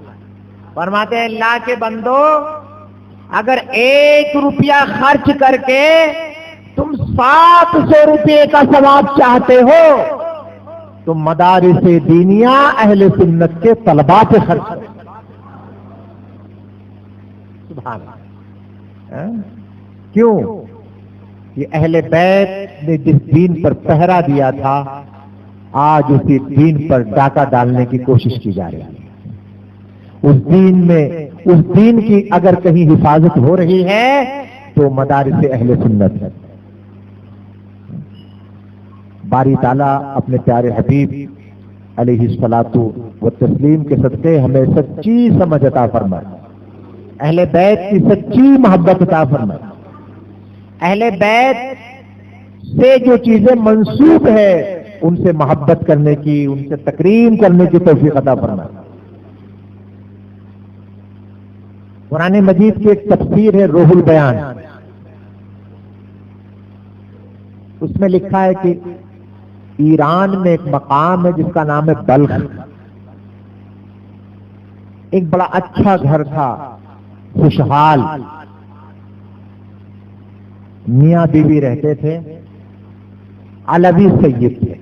फरमाते हैं अल्लाह के बंदो, अगर 1 रुपया खर्च करके तुम 700 रुपये का सवाब चाहते हो तो मदारिसे दीनिया अहले सुन्नत के तलबा पे खर्च करो। सुभान अल्लाह। क्यों? ये अहले बैत ने जिस दीन पर पहरा दिया था, आज उसी दीन पर डाका डालने की कोशिश की जा रही है। उस दीन की अगर कहीं हिफाजत हो रही है तो मदारिस अहले सुन्नत है। बारी ताला अपने प्यारे हबीब अलैहिस्सलातु व तस्लीम के सदके हमें सच्ची समझ अता फरमाए, अहले बैत की सच्ची मोहब्बत अता फरमाए, अहले बैत से जो चीजें मंसूब है उनसे मोहब्बत करने की, उनसे तकरीम करने की तौफीक अता फरमाए। कुरान मजीद की एक तफसीर है रूहुल बयान, उसमें लिखा है कि ईरान में एक मकाम है जिसका नाम है बल्ख। एक बड़ा अच्छा घर था, खुशहाल, मियां बीवी रहते थे, अलवी सैयद थे।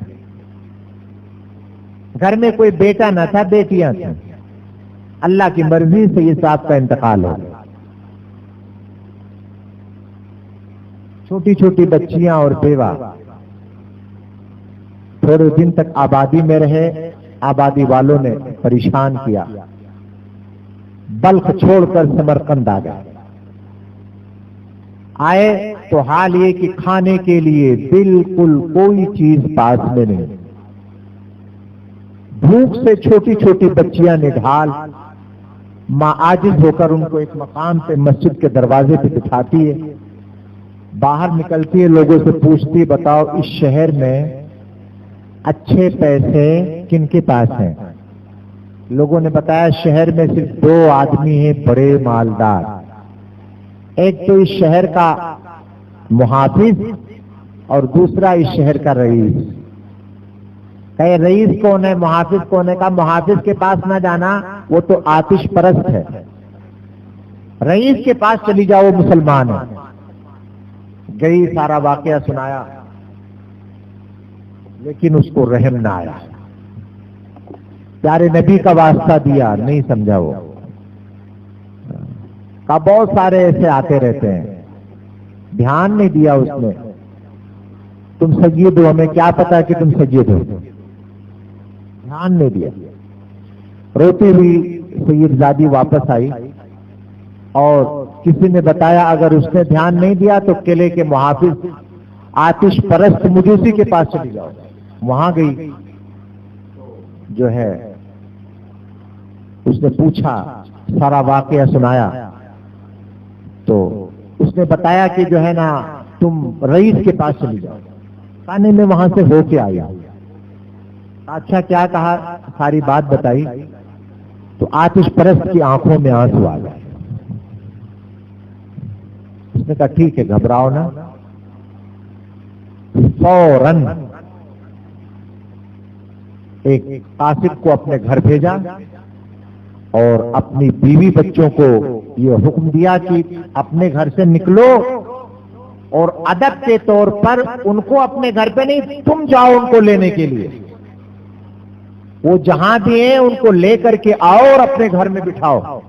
घर में कोई बेटा न था, बेटियां थी। अल्लाह की मर्जी से ये साहब का इंतकाल हो गया। छोटी छोटी बच्चियां और बेवा थोड़े दिन तक आबादी में रहे। आबादी वालों ने परेशान किया, बल्ख छोड़कर समरकंद आ गए। आए तो हाल ये कि खाने के लिए बिल्कुल कोई चीज पास में नहीं। भूख से छोटी छोटी बच्चियां निढाल, मां आजिज होकर उनको एक मकाम पे मस्जिद के दरवाजे पे बिठाती है। बाहर निकलती है, लोगों से पूछती, बताओ इस शहर में अच्छे पैसे किनके पास हैं? लोगों ने बताया शहर में सिर्फ 2 आदमी हैं बड़े मालदार। एक तो इस शहर का मुहाफिज और दूसरा इस शहर का रईस। कहे रईस कौन है, मुहाफिज कौन है? का मुहाफिज के पास ना जाना, वो तो आतिश परस्त है। रईस के पास चली जाओ, वो मुसलमान है। गई, सारा वाकया सुनाया, लेकिन उसको रहम ना आया। प्यारे नबी का वास्ता दिया, नहीं समझा वो। का बहुत सारे ऐसे आते रहते हैं, ध्यान नहीं दिया उसने। तुम सैयद हो, हमें क्या पता कि तुम सैयद हो, ध्यान नहीं दिया। रोती हुई सैयदजादी वापस आई और किसी ने बताया अगर उसने ध्यान नहीं दिया तो किले के मुहाफिज आतिश परस्त मुजूसी के पास चली जाओ। वहां गई, जो है उसने पूछा, सारा वाकया सुनाया, तो उसने बताया कि जो है ना तुम रईस के पास चली जाओ। खाने में वहां से होके आई। अच्छा क्या कहा, सारी बात बताई तो आतिश परस्त की आंखों में आंसू आ गए। उसने कहा ठीक है, घबराओ ना। फौरन एक कासिब को अपने घर भेजा और अपनी बीवी बच्चों को ये हुक्म दिया कि अपने घर से निकलो और अदब के तौर पर उनको अपने घर पे नहीं, तुम जाओ उनको लेने के लिए। वो जहां भी हैं उनको लेकर के आओ और अपने घर में बिठाओ।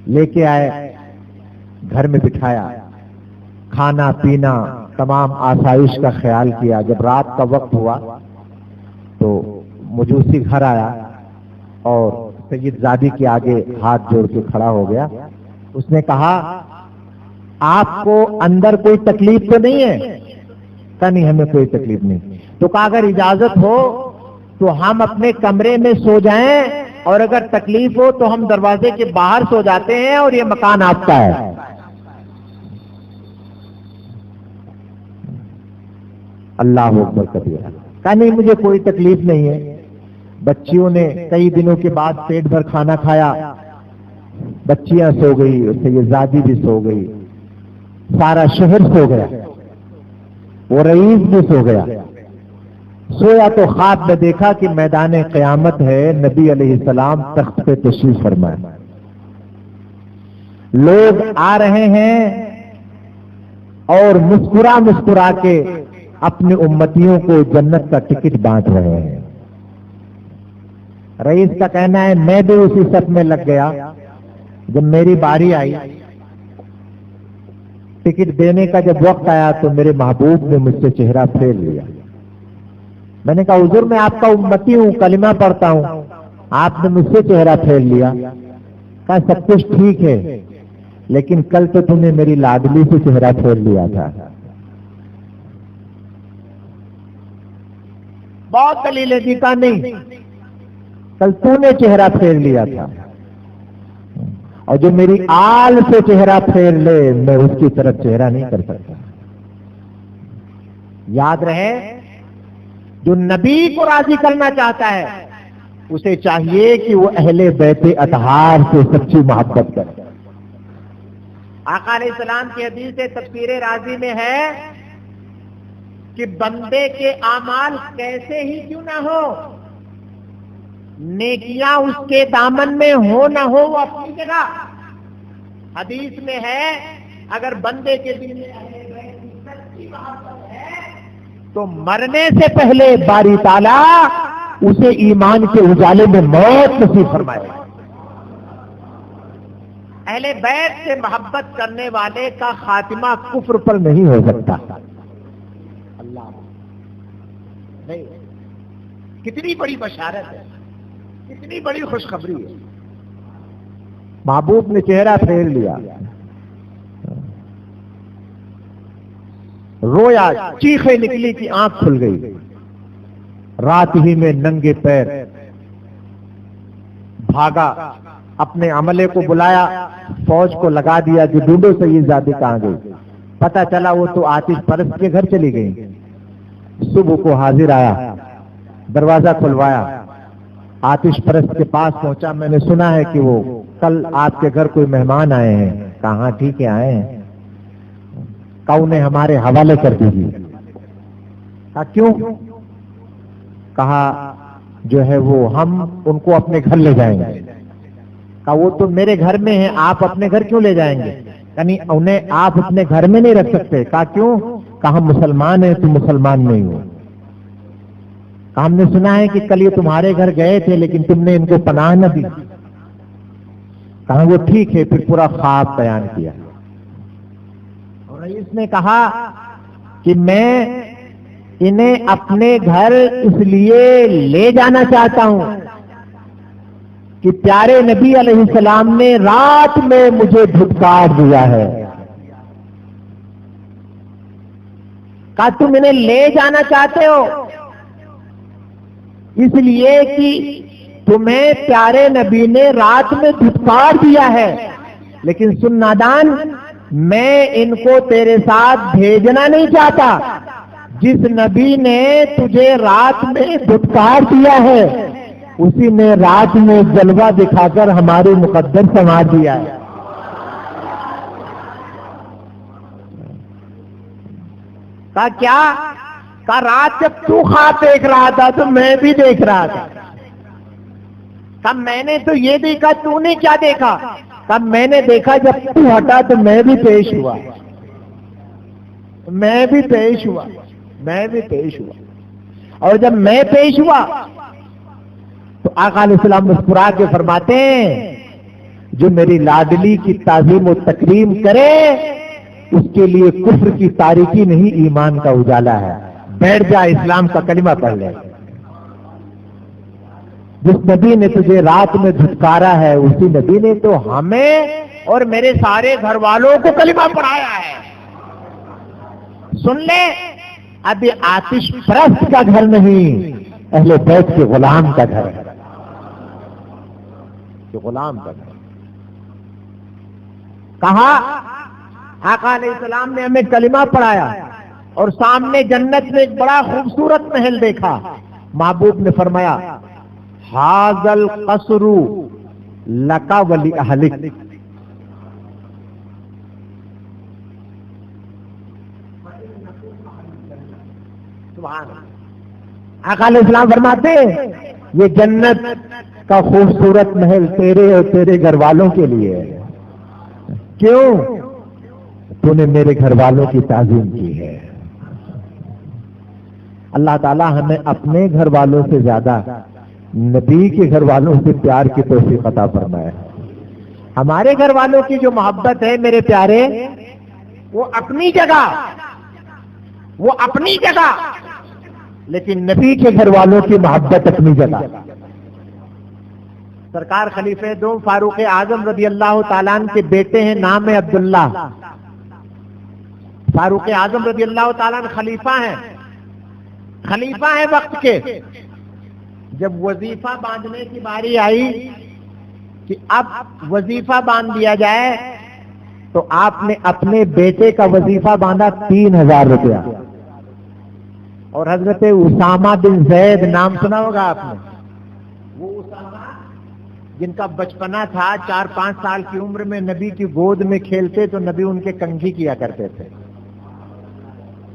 लेके आए, घर में बिठाया, खाना पीना तमाम आसाइश का ख्याल किया। जब रात का वक्त हुआ तो मजूसी घर आया और सैयदजादी के आगे हाथ जोड़ के खड़ा हो गया। उसने कहा आपको अंदर कोई तकलीफ तो नहीं है? कहा नहीं, हमें कोई तकलीफ नहीं। तो कहा अगर इजाजत हो तो हम अपने कमरे में सो जाएं, और अगर तकलीफ हो तो हम दरवाजे के बाहर सो जाते हैं, और ये मकान आपका है। अल्लाह अकबर कबीरा। कहा नहीं, मुझे कोई तकलीफ नहीं है। बच्चियों ने कई दिनों के बाद पेट भर खाना खाया, बच्चियां सो गई, सैयदादी भी सो गई, सारा शहर सो गया, वो रईस भी सो गया। सोया तो ख्वाब में देखा कि मैदान क़यामत है, नबी अलैहिस्सलाम तख्त पे तशरीफ फरमाए, लोग आ रहे हैं और मुस्कुरा मुस्कुरा के अपने उम्मतियों को जन्नत का टिकट बांट रहे हैं। रईस का कहना है, मैं भी उसी सफ में लग गया। जब मेरी बारी आई, टिकट देने का जब वक्त आया, तो मेरे महबूब ने मुझसे चेहरा फेर लिया। मैंने कहा, हुजूर मैं आपका उम्मती हूं, कलिमा पढ़ता हूं, आपने मुझसे चेहरा फेर लिया। कहा, सब कुछ ठीक है, लेकिन कल तो तुमने मेरी लाडली से चेहरा फेर लिया था। बहुत दलीलें दी। का नहीं, कल तूने चेहरा फेर लिया था, और जो मेरी आल से चेहरा फेर ले, मैं उसकी तरफ चेहरा नहीं कर सकता। याद रहे, जो नबी को राजी करना चाहता है, उसे चाहिए कि वो अहले बैते अतहार से सच्ची मोहब्बत करे। आका अलैहिस्सलाम की हदीस से तफसीर राजी में है कि बंदे के आमाल कैसे ही क्यों ना हो, नेकियां उसके दामन में हो ना हो, वो अपनी जगह। हदीस में है, अगर बंदे के दिल में सच्ची मोहब्बत है, तो मरने से पहले बारी ताला उसे ईमान के उजाले में मौत नसीब फरमाए। अहले बैत से मोहब्बत करने वाले का खातिमा कुफ्र पर नहीं हो सकता। अल्लाह नहीं, कितनी बड़ी बशारत है, कितनी बड़ी खुशखबरी है। महबूब ने चेहरा फेर लिया, रोया, चीखें निकली कि आंख खुल गई। रात ही में नंगे पैर भागा, अपने अमले को बुलाया, फौज को लगा दिया कि ढूंढो सैयदादी कहां गई। पता चला वो तो आतिश परस्त के घर चली गई। सुबह को हाजिर आया, दरवाजा खुलवाया, आतिश परस्त के पास पहुंचा। मैंने सुना है कि वो कल आपके घर कोई मेहमान आए हैं। कहा, ठीक है आए हैं। कहा, उन्हें हमारे हवाले कर दीजिए। कहा, क्यों? कहा, जो है वो हम उनको अपने घर ले जाएंगे। कहा, वो तो मेरे घर में है, आप अपने घर क्यों ले जाएंगे? यानी उन्हें आप अपने घर में नहीं रख सकते। कहा, क्यों? कहा, मुसलमान है, तुम मुसलमान नहीं हो। कहा, हमने सुना है कि कल ये तुम्हारे घर गए थे, लेकिन तुमने इनको पनाह न दी। कहा, वो ठीक है। फिर पूरा ख्वाब बयान किया, और इसने कहा कि मैं इन्हें अपने घर इसलिए ले जाना चाहता हूं कि प्यारे नबी अलैहिस्सलाम ने रात में मुझे धुतकार दिया है। कहा, तुम इन्हें ले जाना चाहते हो इसलिए कि तुम्हें प्यारे नबी ने रात में धुतकार दिया है, लेकिन सुन नादान, मैं इनको तेरे साथ भेजना नहीं चाहता। जिस नबी ने तुझे रात में धुतकार दिया है, उसी ने रात में जलवा दिखाकर हमारे मुकद्दर संवार दिया है। कहा, क्या? कहा, रात जब तू ख्वाब देख रहा था तो मैं भी देख रहा था। कहा, मैंने तो ये देखा, तूने क्या देखा? कहा, मैंने देखा जब तू हटा तो मैं भी पेश हुआ, मैं भी पेश हुआ, मैं भी पेश हुआ। और जब मैं पेश हुआ तो आका अलैहिस्सलाम मुस्कुरा के फरमाते हैं, जो मेरी लाडली की ताज़ीम और तकरीम करे, उसके लिए कुफ्र की तारीकी नहीं, ईमान का उजाला है। बैठ जा, इस्लाम का कलिमा पढ़ ले। जिस नबी ने तुझे रात में धुतकारा है, उसी नबी ने तो हमें और मेरे सारे घर वालों को कलिमा पढ़ाया है। सुन ले, अभी आतिश परस्त का घर नहीं, अहले बैत के गुलाम का घर है, जो गुलाम का घर। कहा आका अलैहिस्सलाम ने हमें कलिमा पढ़ाया और सामने जन्नत में एक बड़ा खूबसूरत महल देखा। महबूब ने फरमाया हाजल कसरू लका वली अहलिक, आका अलैहिस्सलाम फरमाते ये जन्नत का खूबसूरत महल तेरे और तेरे घर वालों के लिए है। क्यों? तूने मेरे घर वालों की ताज़ीम की है। अल्लाह ताला हमें अपने घर वालों से ज्यादा नबी के घर वालों से प्यार की तौफीक अता फरमाए। हमारे घर वालों की जो मोहब्बत है मेरे प्यारे, वो अपनी जगह, लेकिन नबी के घर वालों की मोहब्बत अपनी जगह। सरकार खलीफे दो फारूक आजम रज़ी अल्लाह ताला अन्हु के बेटे हैं, नाम है अब्दुल्ला। फारूक आजम रज़ी अल्लाह ताला अन्हु खलीफा है वक्त के। जब वजीफा बांधने की बारी आई कि अब वजीफा बांध दिया जाए, तो आपने अपने बेटे का वजीफा बांधा 3000 रुपया। और हजरत उसामा बिन जैद, नाम सुना होगा आपने, वो उसामा जिनका बचपना था, 4-5 साल की उम्र में नबी की गोद में खेलते तो नबी उनके कंघी किया करते थे,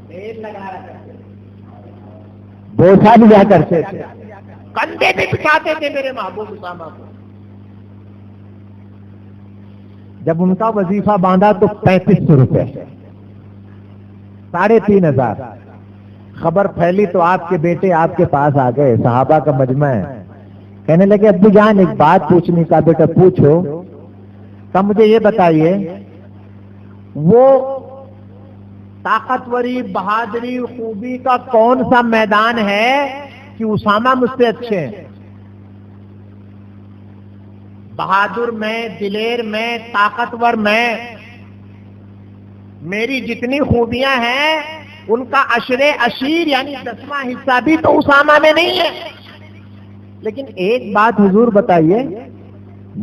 तेल लगा करते थे, बोझा लिया करते थे, कंधे पे बिठाते थे मेरे महबूब उसामा को। जब उनका वजीफा बांधा तो 3500 रुपए, 3500। खबर फैली तो आपके बेटे आपके पास आ गए, सहाबा का मजमा है। कहने लगे अब्बू जान एक बात पूछनी। का बेटा पूछो। का मुझे ये बताइए, वो ताकतवरी, बहादुरी, खूबी का कौन सा मैदान है कि उसामा मुझसे अच्छे हैं? बहादुर मैं, दिलेर मैं, ताकतवर मैं, मेरी जितनी खूबियां हैं उनका अशरे अशीर यानी 10वां हिस्सा भी तो उसामा में नहीं है। लेकिन एक बात हुजूर बताइए,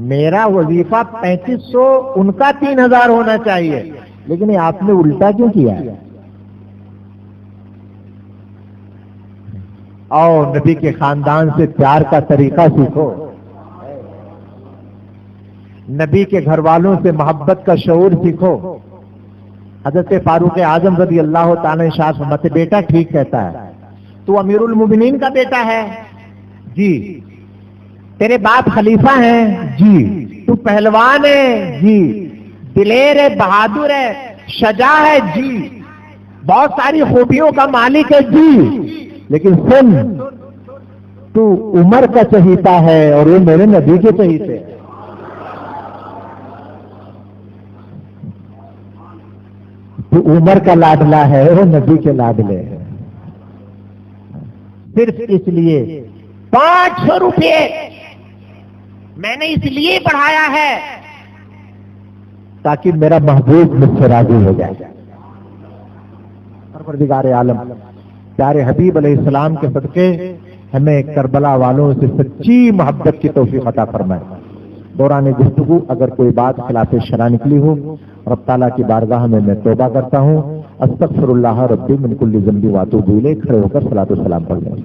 मेरा वजीफा 3500, उनका 3000 होना चाहिए, लेकिन ये आपने उल्टा क्यों किया है? आओ नबी के खानदान से प्यार का तरीका सीखो, नबी के घर वालों से मोहब्बत का शऊर सीखो। हजरत फारूक आजम रज़ी अल्लाह ताला शाह फरमाते, बेटा ठीक कहता है, तू अमीरुल मोमिनीन का बेटा है जी, तेरे बाप खलीफा हैं जी, तू पहलवान है जी, दिलेर है, बहादुर है, शजा है जी, बहुत सारी खूबियों का मालिक है जी, लेकिन सुन, तू उमर का चहीता है और ये मेरे नबी के चहीते हैं। तू उमर का लाडला है, वो नबी के लाडले है। सिर्फ इसलिए 500 रुपये मैंने इसलिए बढ़ाया है ताकि मेरा महबूब मुझसे राजी हो जाए। परवरदिगार आलम प्यारे हबीब अलैहिस्सलाम के सदके हमें करबला वालों से सच्ची मोहब्बत की तौफीक अता फरमाए। दौरान गुफ्तगू अगर कोई बात खिलाफ शरा निकली हो, रब ताला की बारगाह में मैं तौबा करता हूँ। अस्तगफिरुल्लाह रब्बी मिन कुल्ली ज़ंबी व अतूबु इलैह। खड़े होकर सलातो सलाम पढ़ लें।